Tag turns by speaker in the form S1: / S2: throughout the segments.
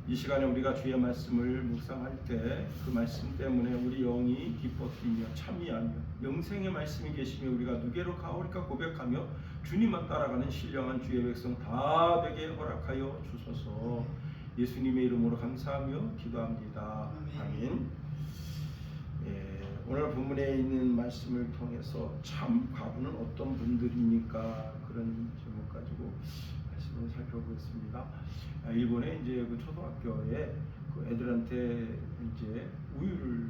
S1: 이 시간에 우리가 주의 말씀을 묵상할 때 그 말씀 때문에 우리 영이 기뻐 뛰며 참여하며 영생의 말씀이 계시며 우리가 누게로 가오리까 고백하며 주님만 따라가는 신령한 주의 백성 다 되게 허락하여 주소서. 예수님의 이름으로 감사하며 기도합니다. 아멘. 오늘 본문에 있는 말씀을 통해서 참 과부는 어떤 분들입니까? 그런 제목 가지고 말씀을 살펴보겠습니다. 일본에 이제 그 초등학교에 그 애들한테 이제 우유를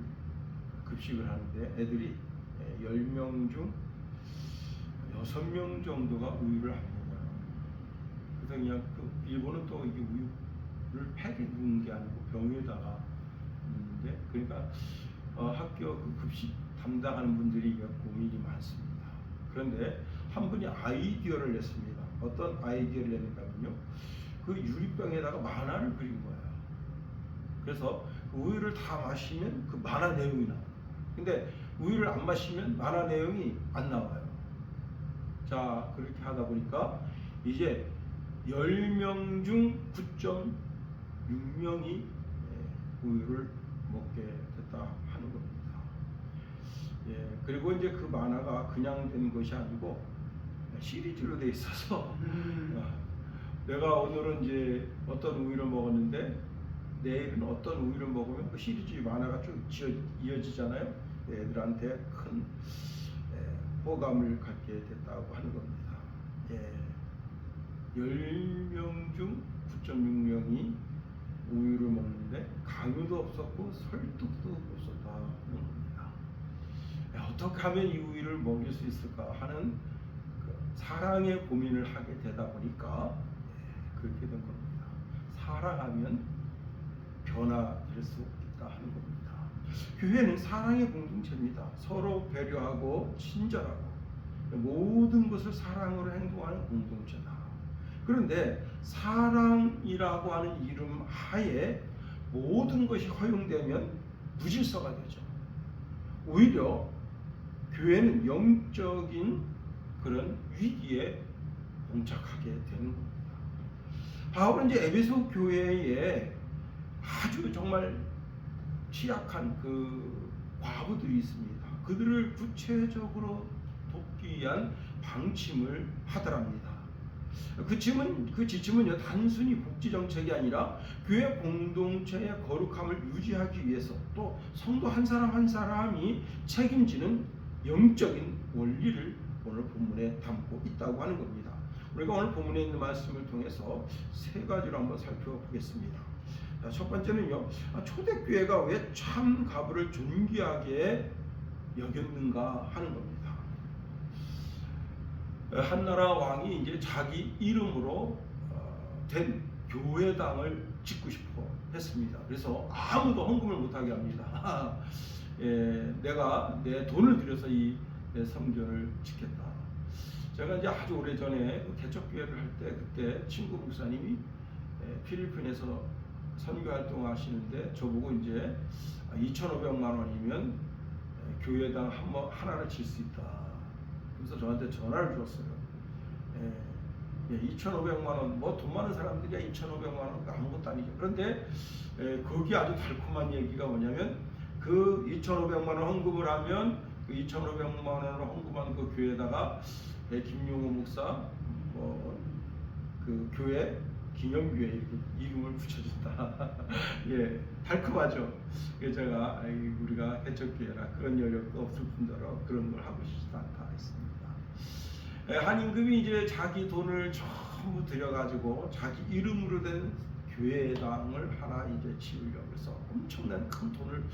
S1: 급식을 하는데 애들이 10명 중 6명 정도가 우유를 안 먹어요. 그래서 그냥 그 일본은 또 이게 우유를 팩에 넣는 게 아니고 병에다가 넣는데, 그러니까 학교 그 급식 담당하는 분들이 고민이 많습니다. 그런데 한 분이 아이디어를 냈습니다. 어떤 아이디어를 냈냐면요, 그 유리병에다가 만화를 그린 거예요. 그래서 그 우유를 다 마시면 그 만화 내용이 나와요. 근데 우유를 안 마시면 만화 내용이 안 나와요. 자, 그렇게 하다 보니까 이제 10명 중 9.6명이 우유를 먹게 됐다 하는 겁니다. 그리고 이제 그 만화가 그냥 된 것이 아니고 시리즈로 돼 있어서 내가 오늘은 이제 어떤 우유를 먹었는데 내일은 어떤 우유를 먹으면 그 시리즈 만화가 쭉 이어지잖아요. 애들한테 큰 호감을 갖게 됐다고 하는 겁니다. 10명 중 9.6명이 우유를 먹는데 강요도 없었고 설득도 없었다는 겁니다. 어떻게 하면 이 우유를 먹일 수 있을까 하는 그 사랑의 고민을 하게 되다 보니까 그렇게 된 겁니다. 사랑하면 변화될 수 있다 하는 겁니다. 교회는 사랑의 공동체입니다. 서로 배려하고 친절하고 모든 것을 사랑으로 행동하는 공동체다. 그런데 사랑이라고 하는 이름 하에 모든 것이 허용되면 무질서가 되죠. 오히려 교회는 영적인 그런 위기에 봉착하게 되는 겁니다. 바울은 이제 에베소 교회에 아주 정말 취약한 그 과부들이 있습니다. 그들을 구체적으로 돕기 위한 방침을 하더랍니다. 그 지침은요, 단순히 복지 정책이 아니라 교회 공동체의 거룩함을 유지하기 위해서 또 성도 한 사람 한 사람이 책임지는 영적인 원리를 오늘 본문에 담고 있다고 하는 겁니다. 우리가 오늘 본문에 있는 말씀을 통해서 세 가지로 한번 살펴보겠습니다. 첫 번째는요, 초대교회가 왜 참 가부를 존귀하게 여겼는가 하는 겁니다. 한나라 왕이 이제 자기 이름으로 된 교회당을 짓고 싶어 했습니다. 그래서 아무도 헌금을 못하게 합니다. 내가 내 돈을 들여서 이 성전을 짓겠다. 제가 이제 아주 오래 전에 개척교회를 할 때 그때 친구 목사님이 필리핀에서 선교 활동하시는데 저보고 이제 2,500만 원이면 교회당 하나를 질 수 있다. 그래서 저한테 전화를 줬어요. 2,500만 원, 뭐 돈 많은 사람들이야 2,500만 원 아무것도 아니죠. 그런데 거기 아주 달콤한 얘기가 뭐냐면 그 2,500만 원 헌금을 하면 그 2,500만 원을 헌금한 그 교회에다가 김용호 목사 그 교회 기념교회 이렇게 이름을 붙여준다. 달콤하죠. 그래서 제가 우리가 개척교회라 그런 여력도 없을 뿐더러 그런 걸 하고 싶지도 않다 했습니다. 한 임금이 이제 자기 돈을 전부 들여가지고 자기 이름으로 된 교회당을 하나 이제 지으려고 해서 엄청난 큰 돈을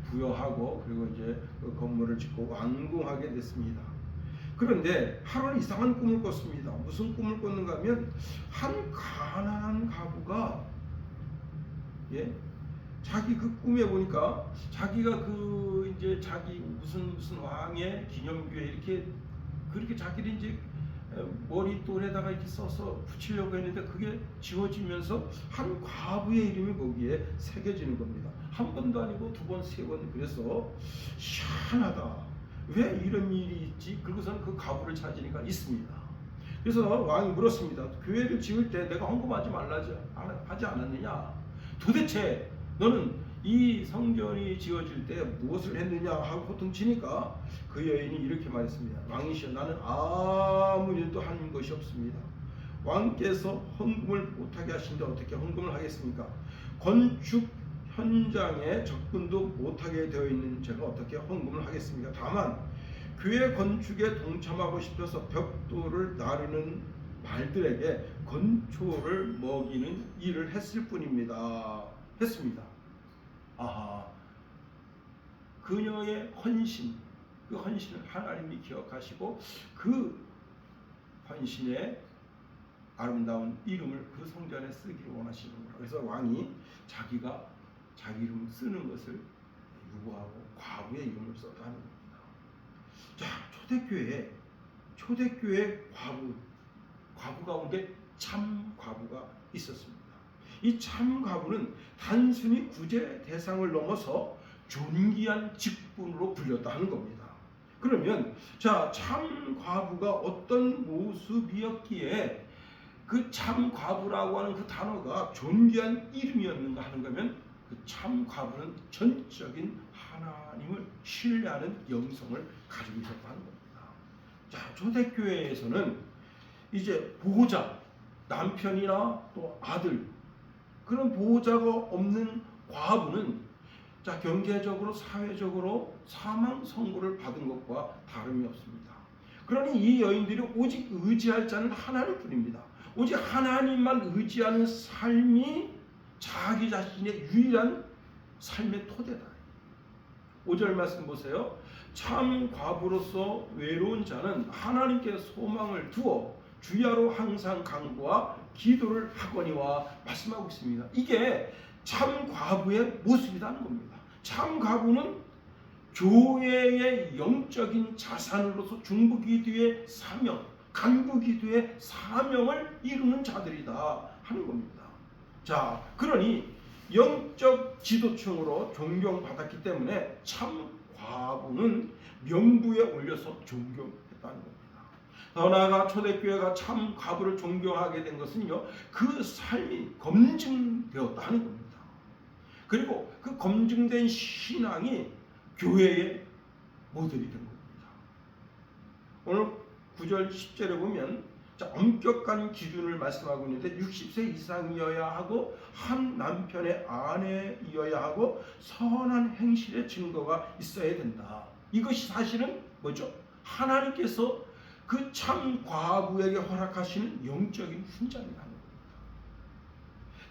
S1: 부여하고 그리고 이제 그 건물을 짓고 완공하게 됐습니다. 그런데 하루는 이상한 꿈을 꿨습니다. 무슨 꿈을 꿨는가 하면 한 가난한 가부가 자기 그 꿈에 보니까 자기가 그 이제 자기 무슨 왕의 기념교회 이렇게 그렇게 자기를 이제 머리돌에다가 이렇게 써서 붙이려고 했는데 그게 지워지면서 한 과부의 이름이 거기에 새겨지는 겁니다. 한 번도 아니고 두 번, 세 번. 그래서 희한하다. 왜 이런 일이 있지? 그리고서는 그 가부를 찾으니까 있습니다. 그래서 왕이 물었습니다. 교회를 지을 때 내가 헌금하지 말라지 하지 않았느냐? 도대체 너는 이 성전이 지어질 때 무엇을 했느냐 하고 호통치니까 그 여인이 이렇게 말했습니다. 왕이시여, 나는 아무 일도 한 것이 없습니다. 왕께서 헌금을 못하게 하신데 어떻게 헌금을 하겠습니까? 건축 현장에 접근도 못하게 되어 있는 제가 어떻게 헌금을 하겠습니까? 다만 교회 건축에 동참하고 싶어서 벽돌을 나르는 말들에게 건초를 먹이는 일을 했을 뿐입니다. 했습니다. 아하, 그녀의 헌신, 그 헌신을 하나님이 기억하시고 그 헌신의 아름다운 이름을 그 성전에 쓰기를 원하시는구나. 그래서 왕이 자기가 자기 이름 쓰는 것을 유보하고 과부의 이름을 썼다 하는 겁니다. 자, 초대교회에 과부 가운데 참 과부가 있었습니다. 이 참 과부는 단순히 구제 대상을 넘어서 존귀한 직분으로 불렸다 하는 겁니다. 그러면 자, 참 과부가 어떤 모습이었기에 그 참 과부라고 하는 그 단어가 존귀한 이름이었는가 하는 거면 그 참 과부는 전적인 하나님을 신뢰하는 영성을 가지고 있었다는 겁니다. 자, 초대교회에서는 이제 보호자, 남편이나 또 아들, 그런 보호자가 없는 과부는 자, 경제적으로 사회적으로 사망 선고를 받은 것과 다름이 없습니다. 그러니 이 여인들이 오직 의지할 자는 하나님뿐입니다. 오직 하나님만 의지하는 삶이 자기 자신의 유일한 삶의 토대다. 5절 말씀 보세요. 참 과부로서 외로운 자는 하나님께 소망을 두어 주야로 항상 간구와 기도를 하거니와 말씀하고 있습니다. 이게 참 과부의 모습이라는 겁니다. 참 과부는 교회의 영적인 자산으로서 중보기도의 사명, 간구기도의 사명을 이루는 자들이다 하는 겁니다. 자, 그러니 영적 지도층으로 존경받았기 때문에 참 과부는 명부에 올려서 존경했다는 겁니다. 더 나아가 초대교회가 참 과부를 존경하게 된 것은요, 그 삶이 검증되었다는 겁니다. 그리고 그 검증된 신앙이 교회의 모델이 된 겁니다. 오늘 9절 10절에 보면 자, 엄격한 기준을 말씀하고 있는데 60세 이상이어야 하고 한 남편의 아내이어야 하고 선한 행실의 증거가 있어야 된다. 이것이 사실은 뭐죠? 하나님께서 그 참 과부에게 허락하시는 영적인 훈장이라는 겁니다.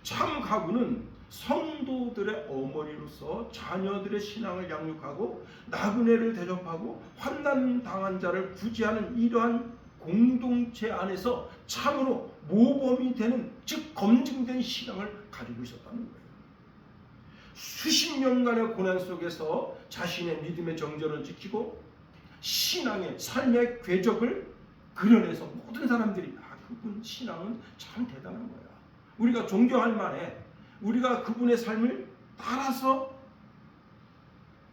S1: 참 과부는 성도들의 어머니로서 자녀들의 신앙을 양육하고 나그네를 대접하고 환난당한 자를 구제하는 이러한 공동체 안에서 참으로 모범이 되는, 즉 검증된 신앙을 가지고 있었다는 거예요. 수십 년간의 고난 속에서 자신의 믿음의 정절을 지키고 신앙의 삶의 궤적을 그려내서 모든 사람들이 그분 신앙은 참 대단한 거야. 우리가 존경할 만해. 우리가 그분의 삶을 따라서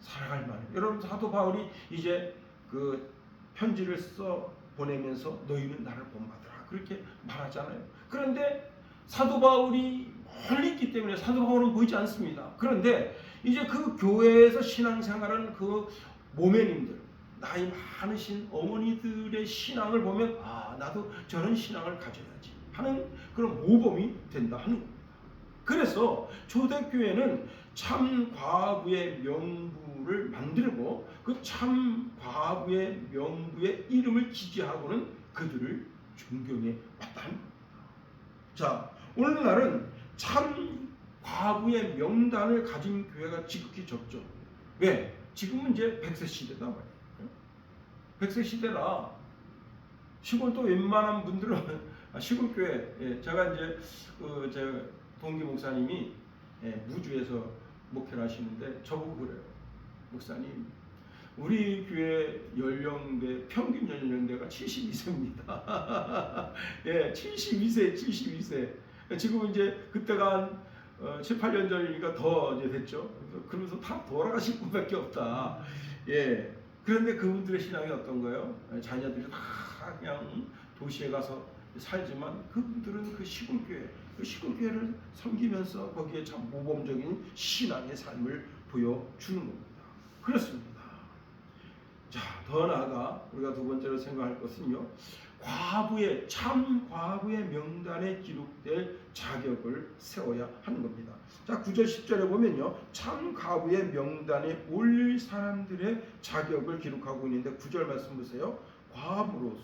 S1: 살아갈 만해. 여러분, 사도 바울이 이제 그 편지를 써 보내면서 너희는 나를 본받으라 그렇게 말하잖아요. 그런데 사도 바울이 멀리 있기 때문에 사도 바울은 보이지 않습니다. 그런데 이제 그 교회에서 신앙생활하는 그 모매님들, 나이 많으신 어머니들의 신앙을 보면 아, 나도 저런 신앙을 가져야지 하는 그런 모범이 된다 하는 겁니다. 그래서 초대교회는 참 과부의 명부를 만들고 그 참 과부의 명부의 이름을 기재하고는 그들을 존경해 왔다는 겁니다. 자, 오늘날은 참 과부의 명단을 가진 교회가 지극히 적죠. 왜? 지금은 이제 100세 시대다 말이에요. 100세 시대라 시골도 웬만한 분들은 시골교회, 제가 이제 제 동기 목사님이 무주에서 목회를 하시는데 저보고 그래요. 목사님, 우리 교회 연령대 평균 연령대가 72세입니다. 예, 72세. 지금 이제 그때가 한 7, 8년 전이니까 더 이제 됐죠. 그러면서 다 돌아가실 분밖에 없다. 예. 그런데 그분들의 신앙이 어떤 거예요? 자녀들이 다 그냥 도시에 가서 살지만 그분들은 그 시골교회를 섬기면서 거기에 참 모범적인 신앙의 삶을 보여주는 겁니다. 그렇습니다. 자, 더 나아가 우리가 두 번째로 생각할 것은요, 참 과부의 명단에 기록될 자격을 세워야 하는 겁니다. 자, 9절 10절에 보면요, 참 과부의 명단에 올릴 사람들의 자격을 기록하고 있는데 9절 말씀 보세요. 과부로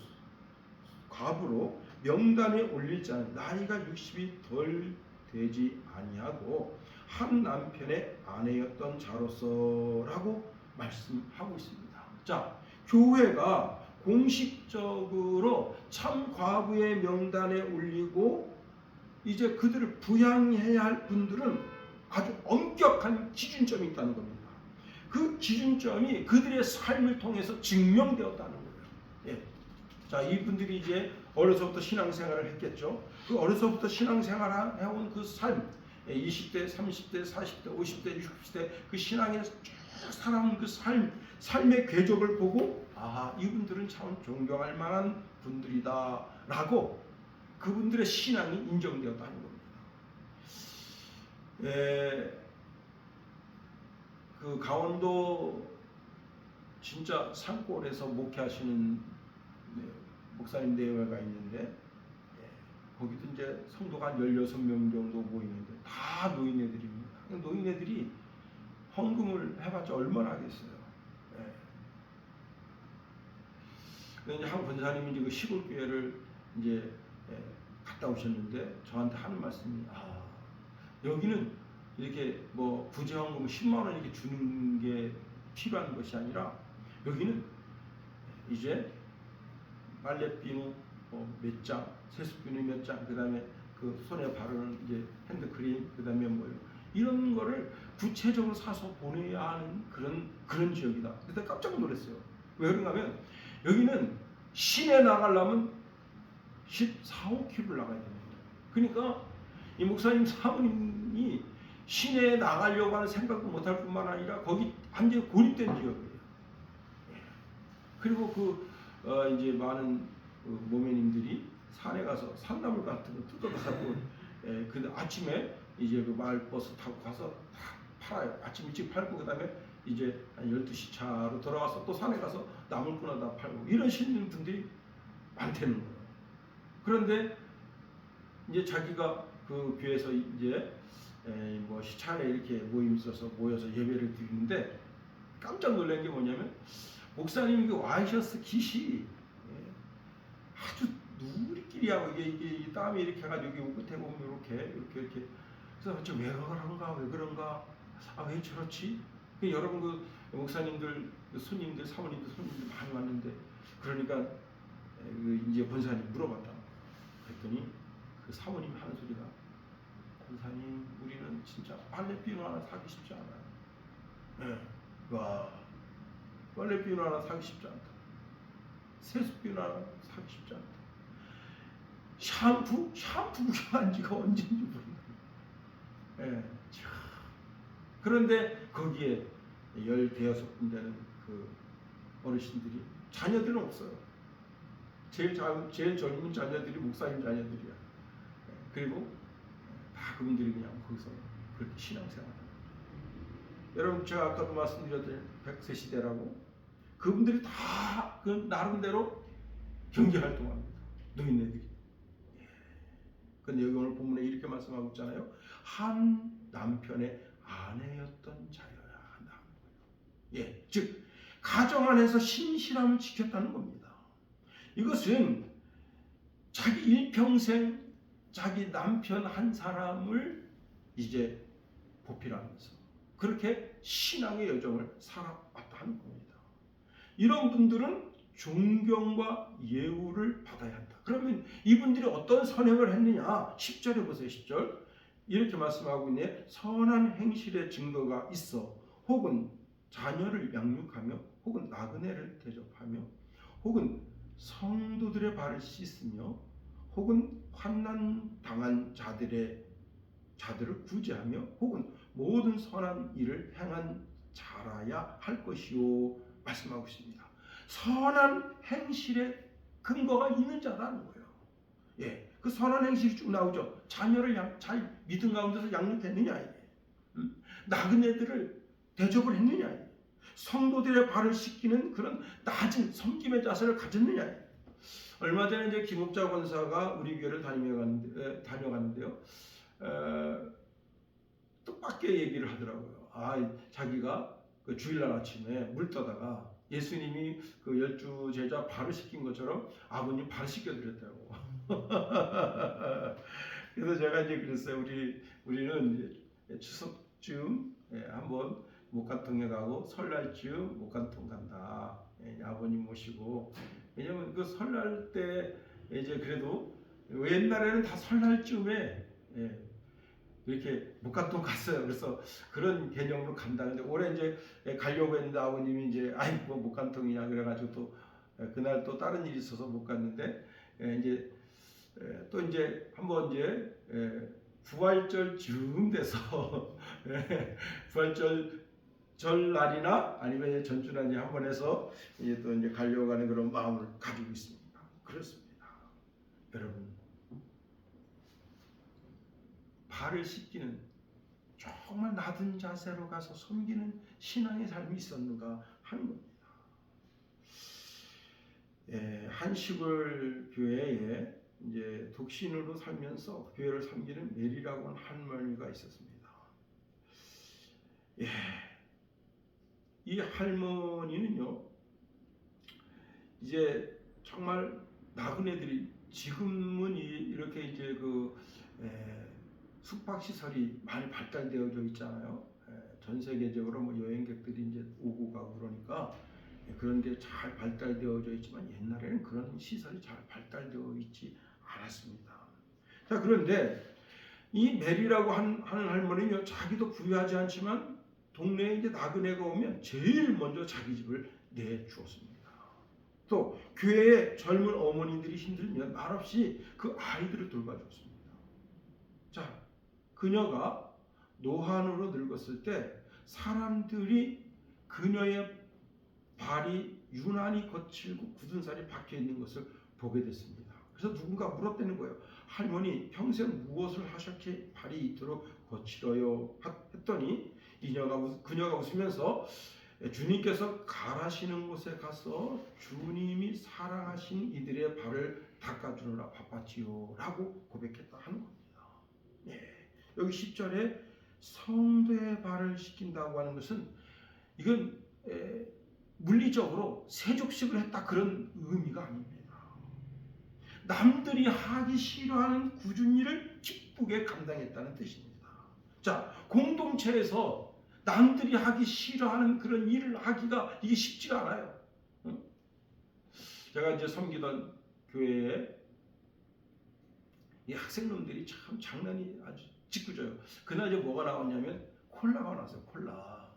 S1: 명단에 올릴 자는 나이가 60이 덜 되지 아니하고 한 남편의 아내였던 자로서라고 말씀하고 있습니다. 자, 교회가 공식적으로 참 과부의 명단에 올리고 이제 그들을 부양해야 할 분들은 아주 엄격한 기준점이 있다는 겁니다. 그 기준점이 그들의 삶을 통해서 증명되었다는 거예요. 예. 자, 이분들이 이제 어려서부터 신앙생활을 했겠죠. 그 어려서부터 신앙생활을 해온 그 삶, 20대, 30대, 40대, 50대, 60대 그 신앙에 쭉 살아온 그 삶의 궤적을 보고 이분들은 참 존경할 만한 분들이다라고 그분들의 신앙이 인정되었다는 겁니다. 그 강원도 진짜 산골에서 목회하시는 목사님 대회가 있는데 거기도 이제 성도가 한 16명 정도 모이는데 다 노인네들입니다. 노인네들이 헌금을 해봤자 얼마나 하겠어요. 이제 한 권사님이 이제 그 시골 교회를 이제 갔다 오셨는데 저한테 하는 말씀이 여기는 이렇게 뭐 구제헌금 10만 원 이렇게 주는 게 필요한 것이 아니라 여기는 이제 빨래비누 몇 장, 세수비누 몇 장, 그다음에 그 손에 바르는 이제 핸드크림, 그다음에 뭐 이런 거를 구체적으로 사서 보내야 하는 그런 지역이다. 그때 깜짝 놀랐어요. 왜 그런가 하면 여기는 시내 나가려면 14, 5km를 나가야 됩니다. 그러니까 이 목사님 사모님이 시내에 나가려고 하는 생각도 못할 뿐만 아니라 거기 완전히 고립된 지역이에요. 그리고 이제 많은 모매님들이 산에 가서 산나물 같은 거 뜯어가고 근데 아침에 이제 그 마을버스 타고 가서 팔아요. 아침 일찍 팔고 그다음에 이제 한 12시 차로 돌아와서 또 산에 가서 나물 끊어다 팔고 이러시는 분들이 많다는 거예요. 그런데 이제 자기가 그 교회에서 이제 뭐 시차에 이렇게 모임이 있어서 모여서 예배를 드리는데 깜짝 놀란 게 뭐냐면 목사님이 그 와이셔츠 깃이 아주 누리끼리하고 이게 땀이 이렇게 해가지고 여기 끝에 보면 이렇게 그래서 왜 그런가 왜 그런가 왜 저렇지? 여러분 그 목사님들 손님들 사모님들 손님들 많이 왔는데 그러니까 이제 권사님 물어봤다. 그랬더니 그 사모님 하는 소리가 권사님 우리는 진짜 빨래비누 하나 사기 쉽지 않아요. 와 빨래비누 하나 사기 쉽지 않다. 세수비누 하나 사기 쉽지 않다. 샴푸 구경한 지가 언제인지 모른다. 그런데 거기에 15분 되는 그 어르신들이 자녀들은 없어요. 제일 젊은 자녀들이 목사님 자녀들이야. 그리고 다 그분들이 그냥 거기서 그렇게 신앙생활합니다. 여러분 제가 아까도 말씀드렸던 100세 시대라고 그분들이 다 그 나름대로 경제활동합니다. 노인네들이. 근데 여기 오늘 본문에 이렇게 말씀하고 있잖아요. 한 남편의 아내였던 자여야 한다는 거예요. 즉 가정 안에서 신실함을 지켰다는 겁니다. 이것은 자기 일평생 자기 남편 한 사람을 이제 보필하면서 그렇게 신앙의 여정을 살아왔다는 겁니다. 이런 분들은 존경과 예우를 받아야 한다. 그러면 이분들이 어떤 선행을 했느냐? 10절에 보세요. 10절 이렇게 말씀하고 있네. 선한 행실의 증거가 있어 혹은 자녀를 양육하며 혹은 나그네를 대접하며 혹은 성도들의 발을 씻으며 혹은 환난 당한 자들을 구제하며 혹은 모든 선한 일을 행한 자라야 할 것이요 말씀하고 있습니다. 선한 행실의 근거가 있는 자라는 거예요. 예, 그 선한 행실이 쭉 나오죠. 자녀를 잘 믿음 가운데서 양육했느냐, 나그네들을 대접을 했느냐, 성도들의 발을 씻기는 그런 낮은 섬김의 자세를 가졌느냐. 얼마 전에 이제 김옥자 권사가 우리 교회를 다녀갔는데요. 뜻밖의 얘기를 하더라고요. 자기가 그 주일날 아침에 물 떠다가 예수님이 그 12 제자 발을 씻긴 것처럼 아버님 발을 씻겨드렸다고. 그래서 제가 이제 그랬어요. 우리는 이제 추석쯤 한번 목간통에 가고 설날쯤 목간통 간다. 아버님 모시고. 왜냐면 그 설날 때 이제 그래도 옛날에는 다 설날쯤에 이렇게 목간통 갔어요. 그래서 그런 개념으로 간다는데 올해 이제 가려고 했는데 아버님이 이제 뭐 목간통이냐 그래가지고 또 그날 또 다른 일이 있어서 못 갔는데 이제 또 이제 한번 이제 부활절 즈음 돼서 부활절 날이나 아니면 전주날이 한번 해서 이제 또 이제 가려고 하는 그런 마음을 가지고 있습니다. 그렇습니다. 여러분, 발을 씻기는 정말 낮은 자세로 가서 섬기는 신앙의 삶이 있었는가 하는 겁니다. 한 시골 교회에 이제 독신으로 살면서 교회를 섬기는 메리라고 하는 할머니가 있었습니다. 이 할머니는요, 이제 정말 나그네들이 지금은 이렇게 이제 그 숙박시설이 많이 발달되어져 있잖아요. 전 세계적으로 뭐 여행객들이 이제 오고 가고 그러니까 그런 게 잘 발달되어져 있지만 옛날에는 그런 시설이 잘 발달되어 있지 않았습니다. 자, 그런데 이 메리라고 하는 할머니는 자기도 부유하지 않지만 동네에 이제 나그네가 오면 제일 먼저 자기 집을 내주었습니다. 또 교회에 젊은 어머니들이 힘들면 말없이 그 아이들을 돌봐줬습니다. 자, 그녀가 노한으로 늙었을 때 사람들이 그녀의 발이 유난히 거칠고 굳은 살이 박혀 있는 것을 보게 됐습니다. 그래서 누군가 물었다는 거예요. 할머니, 평생 무엇을 하셨기에 발이 이토록 거칠어요? 했더니 그녀가 웃으면서 주님께서 갈아시는 곳에 가서 주님이 사랑하신 이들의 발을 닦아주느라 바빴지요 라고 고백했다 하는 겁니다. 여기 10절에 성도의 발을 씻긴다고 하는 것은 이건 물리적으로 세족식을 했다 그런 의미가 아닙니다. 남들이 하기 싫어하는 굳은 일을 기쁘게 감당했다는 뜻입니다. 자, 공동체에서 남들이 하기 싫어하는 그런 일을 하기가 이게 쉽지가 않아요. 제가 이제 섬기던 교회에 이 학생놈들이 참 장난이 아주 짓궂어요. 그날 이제 뭐가 나왔냐면 콜라가 나왔어요. 콜라.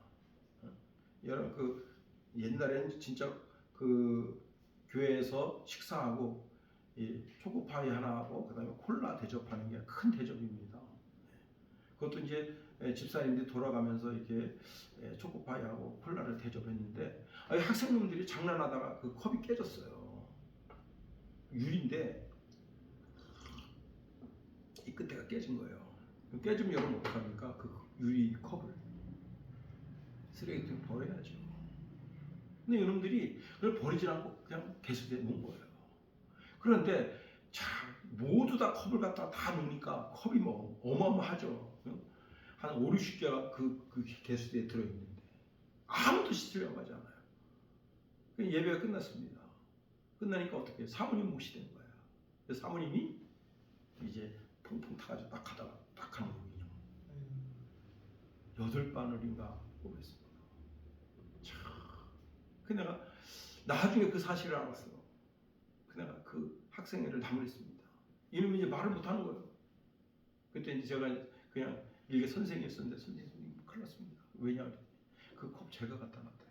S1: 여러분 그 옛날에는 진짜 그 교회에서 식사하고 이 초코파이 하나 하고 그다음에 콜라 대접하는 게 큰 대접입니다. 그것도 이제 집사님들이 돌아가면서 이렇게 초코파이하고 콜라를 대접했는데 학생놈들이 장난하다가 그 컵이 깨졌어요. 유리인데 이 끝에가 깨진 거예요. 깨지면 여러분 어떡합니까? 그 유리 컵을 쓰레기통에 버려야죠. 근데 이놈들이 그걸 버리지 않고 그냥 개수대에 놓은 거예요. 그런데 모두 다 컵을 갖다 다 놓으니까 컵이 뭐 어마어마하죠. 한 5, 60개가 그 개수대에 들어있는데 아무도 씻으려고 하지 않아요. 예배가 끝났습니다. 끝나니까 어떻게 사모님 몫이 된 거예요. 그래서 사모님이 이제 퐁퐁 타가지고 딱 하다가 딱 하는 거군요. 8바늘인가 뽑았습니다. 그 내가 나중에 그 사실을 알았어. 그 내가 그 학생회를 나무랬습니다. 이놈이 이제 말을 못하는 거예요. 그때 이제 제가 그냥 일개 선생이었는데 선생님 큰일 났습니다. 왜냐? 그 컵 제가 갖다 놨다.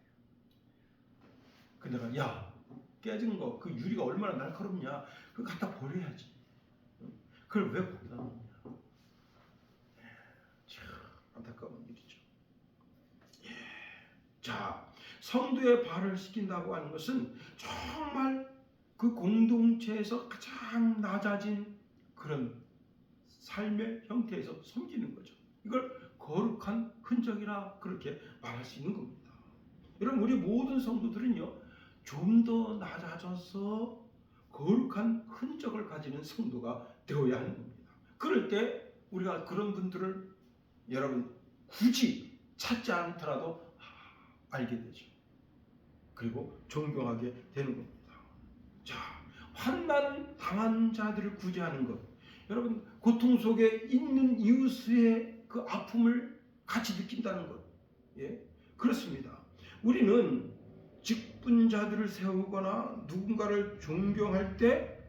S1: 그 내가 야 깨진 거 그 유리가 얼마나 날카롭냐 그거 갖다 버려야지. 그걸 왜 거기다 놓냐. 참 안타까운 일이죠. 자, 성도의 발을 씻긴다고 하는 것은 정말 그 공동체에서 가장 낮아진 그런 삶의 형태에서 섬기는 거죠. 이걸 거룩한 흔적이라 그렇게 말할 수 있는 겁니다. 여러분, 우리 모든 성도들은요, 좀 더 낮아져서 거룩한 흔적을 가지는 성도가 되어야 하는 겁니다. 그럴 때 우리가 그런 분들을 여러분 굳이 찾지 않더라도 알게 되죠. 그리고 존경하게 되는 겁니다. 자, 환난 당한 자들을 구제하는 것. 여러분, 고통 속에 있는 이웃의 그 아픔을 같이 느낀다는 것. 예? 그렇습니다. 우리는 직분자들을 세우거나 누군가를 존경할 때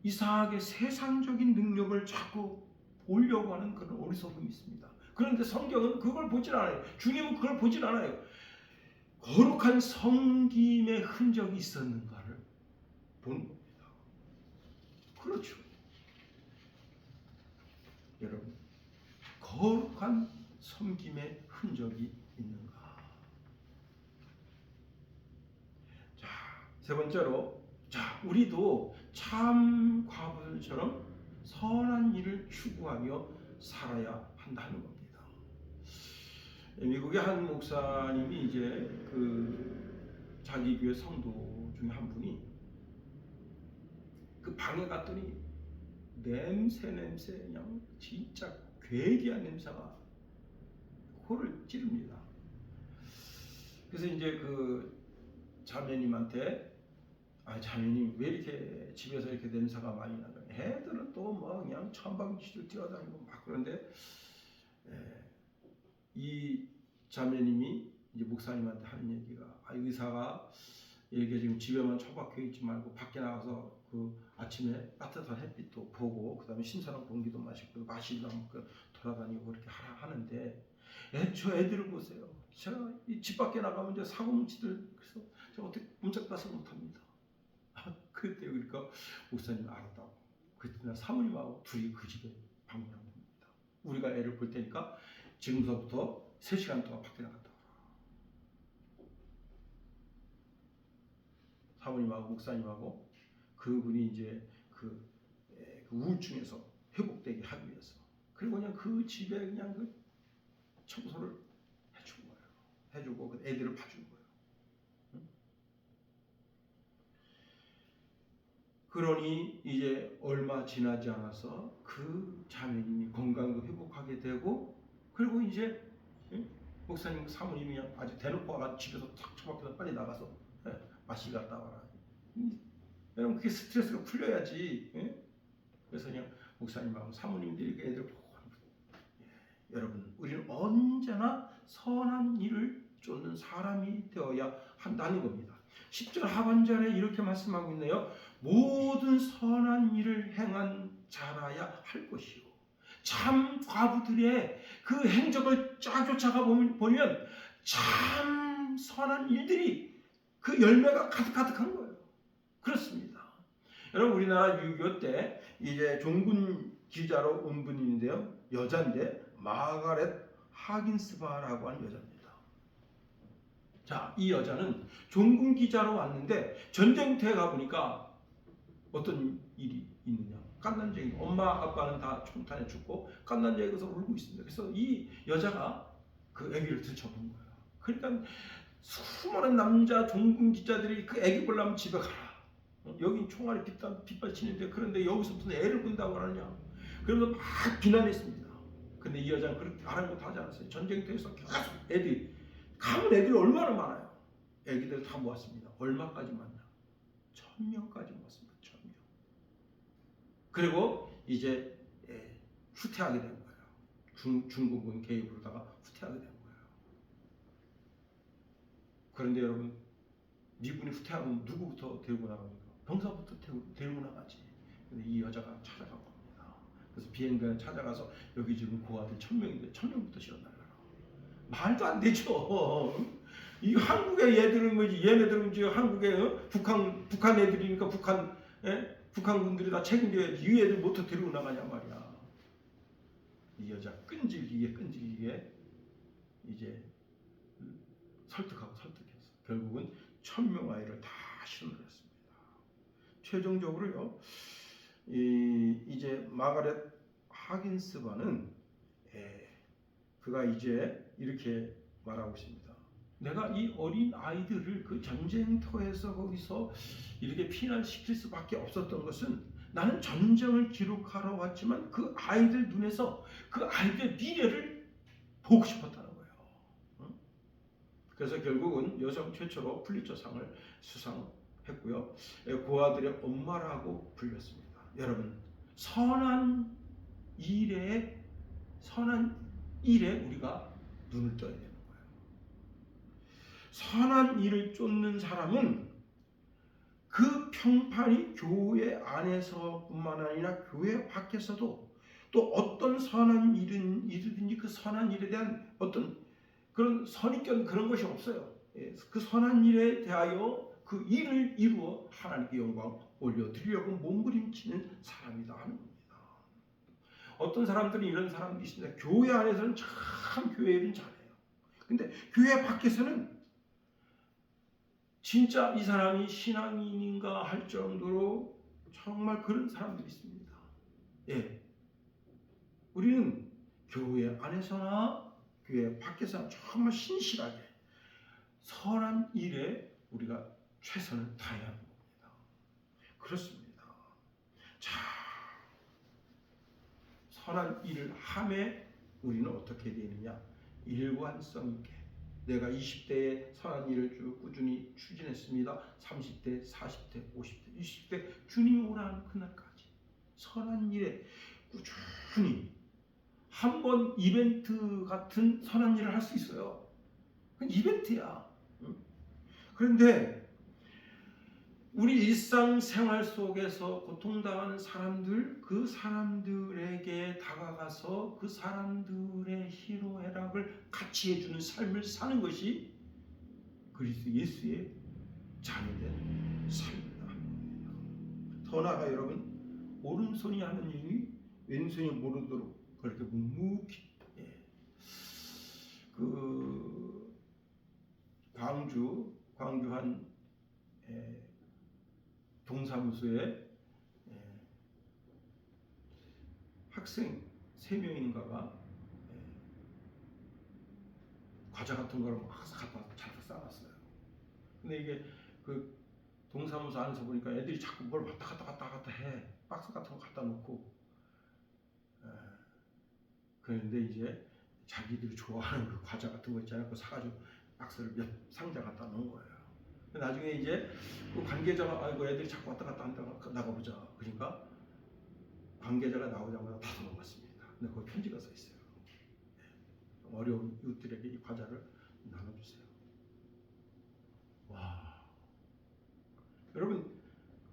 S1: 이상하게 세상적인 능력을 자꾸 보려고 하는 그런 어리석음이 있습니다. 그런데 성경은 그걸 보질 않아요. 주님은 그걸 보질 않아요. 거룩한 섬김의 흔적이 있었는가를 보는 겁니다. 그렇죠. 여러분, 거룩한 섬김의 흔적이 있는가? 자, 세 번째로, 자, 우리도 참 과부들처럼 선한 일을 추구하며 살아야 한다는 겁니다. 미국의 한 목사님이 이제 그 자기 교회 성도 중에 한 분이 그 방에 갔더니 냄새 그냥 진짜 괴기한 냄새가 코를 찌릅니다. 그래서 이제 그 자매님한테, 자매님 왜 이렇게 집에서 이렇게 냄새가 많이 나요? 애들은 또 뭐 그냥 천방지축 뛰어다니고 막 그런데, 이 자매님이 이제 목사님한테 하는 얘기가, 의사가 이렇게 지금 집에만 처박혀 있지 말고 밖에 나가서 그 아침에 따뜻한 햇빛도 보고 그다음에 신선한 공기도 마시고 마시다 그 돌아다니고 그렇게 하라 하는데, 저 애들을 보세요. 제가 이 집 밖에 나가면 이제 사고 뭉치들, 그래서 제가 어떻게 문짝다시 못합니다. 그때 그러니까 목사님 알았다고. 그때 사모님하고 둘이 그 집에 방문한 겁니다. 우리가 애를 볼 테니까 지금서부터 3시간 동안 밖에 나갔다 와라. 사모님하고 목사님하고 그분이 이제 그 우울증에서 회복되게 하기 위해서, 그리고 그냥 그 집에 그냥 그 청소를 해준 거예요. 해주고 그 애들을 봐준 거예요. 그러니 이제 얼마 지나지 않아서 그 자매님이 건강도 회복하게 되고, 그리고 이제 목사님 사모님이 아주 대놓고 와서 집에서 탁 처박혀서 빨리 나가서 마시 갔다 와라. 여러분, 그게 스트레스가 풀려야지. 그래서 그냥 목사님하고 사모님들이 그 애들 보고 하는 거예요. 여러분, 우리는 언제나 선한 일을 쫓는 사람이 되어야 한다는 겁니다. 10절 하반절에 이렇게 말씀하고 있네요. 모든 선한 일을 행한 자라야 할 것이요. 참 과부들의 그 행적을 쫙 쫓아가 보면 참 선한 일들이 그 열매가 가득가득한 거예요. 그렇습니다. 여러분, 우리나라 6.25 때 이제 종군 기자로 온 분인데요. 여자인데 마가렛 하긴스바라고 하는 여자입니다. 자, 이 여자는 종군 기자로 왔는데 전쟁터에 가보니까 어떤 일이 있느냐. 갓난쟁이, 엄마 아빠는 다 총탄에 죽고 갓난쟁이가 울고 있습니다. 그래서 이 여자가 그 아기를 들춰본 거예요. 그러니까 수많은 남자 종군 기자들이 그 아기 보려면 집에 가라. 여긴 총알이 빗발치는데, 그런데 여기서 무슨 애를 본다고 하느냐. 그러면서 막 비난했습니다. 근데 이 여자는 그렇게 아랑곳 하지 않았어요. 전쟁터에서 계속 가면 애들이 얼마나 많아요. 애기들 다 모았습니다. 얼마까지 모았냐? 1000명까지 모았습니다. 1000명. 그리고 이제 후퇴하게 된 거예요. 중국군 개입으로다가 후퇴하게 된 거예요. 그런데 여러분, 미군이 후퇴하면 누구부터 데리고 나갑니까? 병사부터 데리고 나가지. 근데 이 여자가 찾아간 겁니다. 그래서 비행기에 찾아가서 여기 지금 고아들 1000명인데 1000명부터 실어날라라. 말도 안 되죠. 이 한국의 얘들은 뭐지? 얘네들은 지금 한국의 북한 애들이니까 북한군들이 다 책임져야지. 이 애들 못 데리고 나가냐 말이야. 이 여자 끈질기게 이제 설득해서 결국은 1000명 아이를 다 실어냈습니다. 최종적으로요, 이제 마가렛 하긴스바는 그가 이제 이렇게 말하고 있습니다. 내가 이 어린 아이들을 그 전쟁터에서 거기서 이렇게 피난시킬 수밖에 없었던 것은 나는 전쟁을 기록하러 왔지만 그 아이들 눈에서 그 아이들의 미래를 보고 싶었다는 거예요. 그래서 결국은 여성 최초로 풀리처상을 수상했고요. 그 아들의 엄마라고 불렸습니다. 여러분, 선한 일에 우리가 눈을 떠야 되는 거예요. 선한 일을 쫓는 사람은 그 평판이 교회 안에서뿐만 아니라 교회 밖에서도 또 어떤 선한 일이든지 그 선한 일에 대한 어떤 그런 선입견 그런 것이 없어요. 그 선한 일에 대하여 그 일을 이루어 하나님께 영광 올려드리려고 몸부림치는 사람이다 하는 겁니다. 어떤 사람들은 이런 사람들이 있습니다. 교회 안에서는 참 교회 일은 잘해요. 근데 교회 밖에서는 진짜 이 사람이 신앙인인가 할 정도로 정말 그런 사람들이 있습니다. 우리는 교회 안에서나 교회 밖에서나 정말 신실하게 선한 일에 우리가 최선을 다해야 하는 겁니다. 그렇습니다. 자, 선한 일을 함에 우리는 어떻게 되느냐? 일관성 있게 내가 20대에 선한 일을 쭉 꾸준히 추진했습니다. 30대, 40대, 50대, 60대 주님이 오라는 그날까지 선한 일에 꾸준히 한 번 이벤트 같은 선한 일을 할 수 있어요. 그건 이벤트야. 그런데 우리 일상생활 속에서 고통당하는 사람들, 그 사람들에게 다가가서 그 사람들의 희노애락을 같이 해주는 삶을 사는 것이 그리스도 예수의 자녀된 삶이다. 더 나아가 여러분, 오른손이 하는 일이 왼손이 모르도록 그렇게 묵묵히 그 광주 한 동사무소에 학생 3명인가가 과자 같은 거를 막 갖다 잘 싸놨어요. 근데 이게 그 동사무소 안에서 보니까 애들이 자꾸 뭘 왔다 갔다 해. 박스 같은 거 갖다 놓고. 그런데 이제 자기들이 좋아하는 그 과자 같은 거 있잖아요. 그거 사가지고 박스를 몇 상자 갖다 놓은 거예요. 나중에 이제 그 관계자가 아이고 애들이 자꾸 왔다 갔다 한다 나가보자. 그러니까 관계자가 나오자마자 다 도망갔습니다. 근데 거기 편지가 써 있어요. 어려운 이웃들에게 이 과자를 나눠주세요. 와, 여러분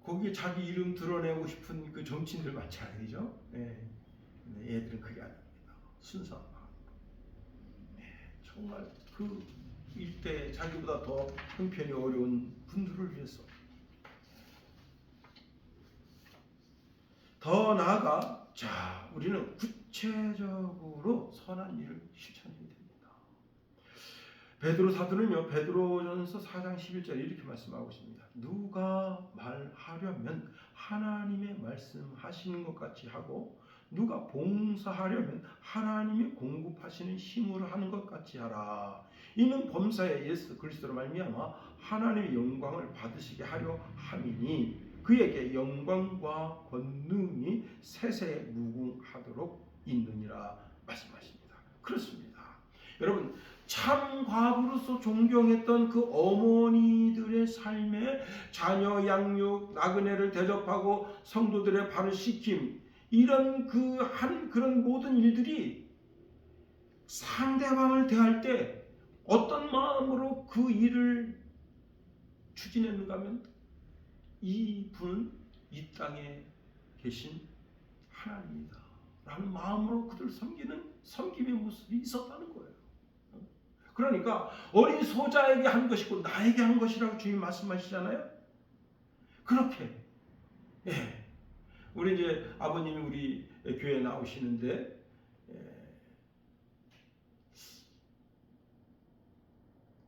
S1: 거기에 자기 이름 드러내고 싶은 그 정치인들 많지 않으죠? 근데 얘들은 그게 아닙니다. 순수한 마음. 정말 그 일대 자기보다 더 형편이 어려운 분들을 위해서 더 나아가 자 우리는 구체적으로 선한 일을 실천해야 됩니다. 베드로 사도는요 베드로전서 4장 11절 이렇게 말씀하고 있습니다. 누가 말하려면 하나님의 말씀하시는 것 같이 하고 누가 봉사하려면 하나님이 공급하시는 힘으로 하는 것 같이 하라. 이는 범사에 예수 그리스도로 말미암아 하나님의 영광을 받으시게 하려 함이니 그에게 영광과 권능이 세세 무궁하도록 있느니라 말씀하십니다. 그렇습니다. 여러분 참 과부로서 존경했던 그 어머니들의 삶에 자녀 양육, 나그네를 대접하고 성도들의 발을 씻김 이런 그런 모든 일들이 상대방을 대할 때 어떤 마음으로 그 일을 추진했는가 하면 이 분은 이 땅에 계신 하나님이다 라는 마음으로 그들 섬기는 섬김의 모습이 있었다는 거예요. 그러니까 어린 소자에게 한 것이고 나에게 한 것이라고 주님 말씀하시잖아요. 그렇게 우리 이제 아버님이 우리 교회에 나오시는데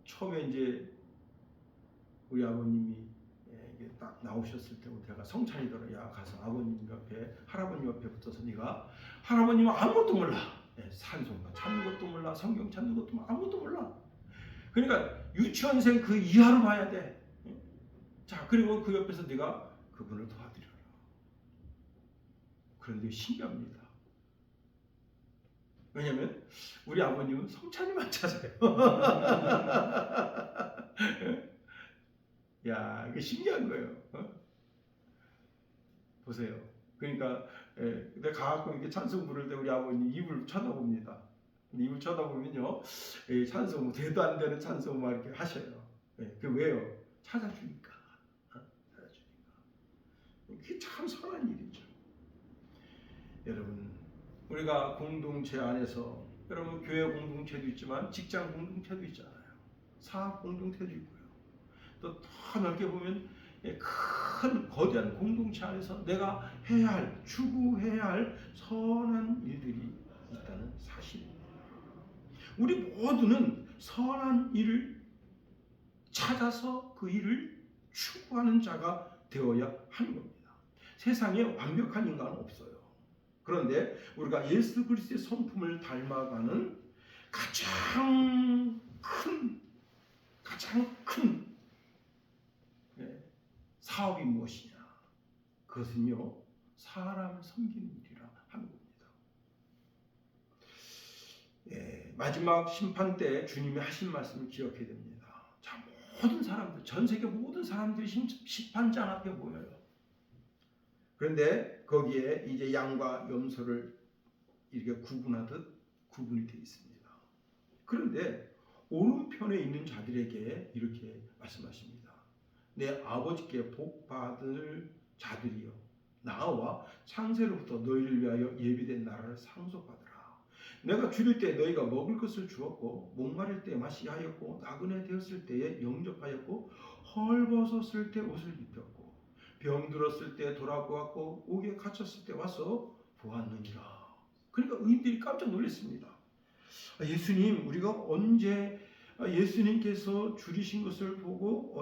S1: 처음에 이제 우리 아버님이 딱 나오셨을 때부터 성찬이더라. 야 가서 아버님 옆에 할아버님 옆에 붙어서 네가 할아버님은 아무것도 몰라. 산송가 찾는 것도 몰라. 성경 찾는 것도 몰라. 아무것도 몰라. 그러니까 유치원생 그 이하로 봐야 돼. 자 그리고 그 옆에서 네가 그분을 도와드려라. 그런데 신기합니다. 왜냐면 우리 아버님은 성찬이만 찾아요. 야 이게 신기한 거예요. 보세요. 그러니까 내가 가끔 이렇게 찬송 부를 때 우리 아버님 입을 쳐다봅니다. 입을 쳐다보면요, 찬송 대도 안 되는 찬송 막 이렇게 하셔요. 그 왜요? 찾아주니까. 찾아주니까. 그게 참 선한 일이죠. 여러분, 우리가 공동체 안에서 여러분 교회 공동체도 있지만 직장 공동체도 있잖아요. 사업 공동체도 있고요. 또 더 넓게 보면 큰 거대한 공동체 안에서 내가 해야 할, 추구해야 할 선한 일들이 있다는 사실입니다. 우리 모두는 선한 일을 찾아서 그 일을 추구하는 자가 되어야 하는 겁니다. 세상에 완벽한 인간은 없어요. 그런데 우리가 예수 그리스도의 성품을 닮아가는 가장 큰 사업이 무엇이냐? 그것은요, 사람을 섬기는 일이라 하는 겁니다. 마지막 심판 때 주님이 하신 말씀을 기억해야 됩니다. 자, 모든 사람들, 전 세계 모든 사람들이 심판장 앞에 모여요. 그런데 거기에 이제 양과 염소를 이렇게 구분하듯 구분이 되어 있습니다. 그런데 오른편에 있는 자들에게 이렇게 말씀하십니다. 내 아버지께 복 받을 자들이여, 나와 창세로부터 너희를 위하여 예비된 나라를 상속받으라. 내가 줄일 때 너희가 먹을 것을 주었고, 목마를 때 마시게 하였고, 나그네 되었을 때에 영접하였고, 헐벗었을 때 옷을 입혔고, 병들었을 때 돌아보았고, 옥에 갇혔을 때 와서 보았느니라. 그러니까 의인들이 깜짝 놀랐습니다. 예수님, 우리가 언제 예수님께서 줄이신 것을 보고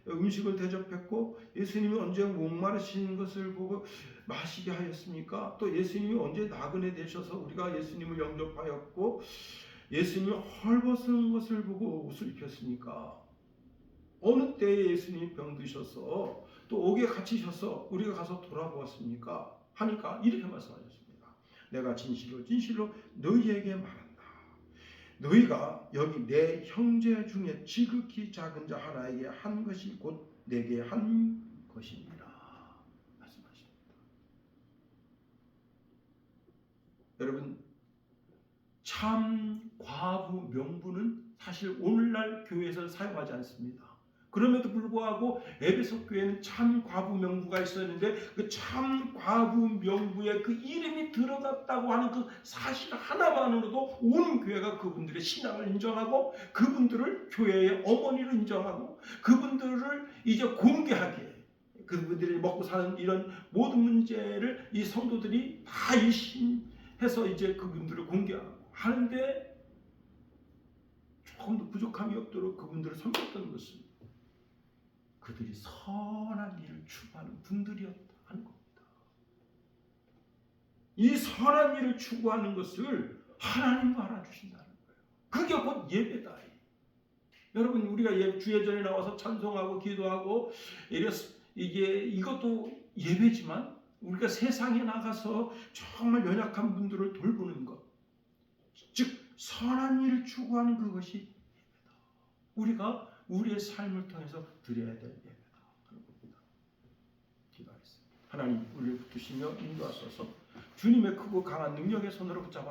S1: 음식을 대접했고, 예수님이 언제 목마르신 것을 보고 마시게 하였습니까? 또 예수님이 언제 나그네 되셔서 우리가 예수님을 영접하였고, 예수님이 헐벗은 것을 보고 옷을 입혔습니까? 어느 때에 예수님이 병드셔서 또 옥에 갇히셔서 우리가 가서 돌아보았습니까? 하니까 이렇게 말씀하셨습니다. 내가 진실로 진실로 너희에게 말한다. 너희가 여기 내 형제 중에 지극히 작은 자 하나에게 한 것이 곧 내게 한 것이니라 말씀하십니다. 여러분, 참 과부 명부는 사실 오늘날 교회에서 사용하지 않습니다. 그럼에도 불구하고 에베소 교회는 참 과부 명부가 있었는데 그 참 과부 명부에 그 이름이 들어갔다고 하는 그 사실 하나만으로도 온 교회가 그분들의 신앙을 인정하고 그분들을 교회의 어머니로 인정하고 그분들을 이제 공개하게, 그분들이 먹고 사는 이런 모든 문제를 이 성도들이 다 일심해서 이제 그분들을 공개하고 하는데, 조금 더 부족함이 없도록 그분들을 섬겼던 것은 그들이 선한 일을 추구하는 분들이었다 하는 겁니다. 이 선한 일을 추구하는 것을 하나님도 알아주신다는 거예요. 그게 곧 예배다. 여러분, 우리가 주예전에 나와서 찬송하고 기도하고 이것도 예배지만, 우리가 세상에 나가서 정말 연약한 분들을 돌보는 것, 즉 선한 일을 추구하는 그것이 예배다. 우리가 우리의 삶을 통해서 드려야 될 예배다 하는 겁니다. 기도하겠습니다. 하나님, 우리를 붙드시며 인도하소서. 주님의 크고 강한 능력의 손으로 붙잡아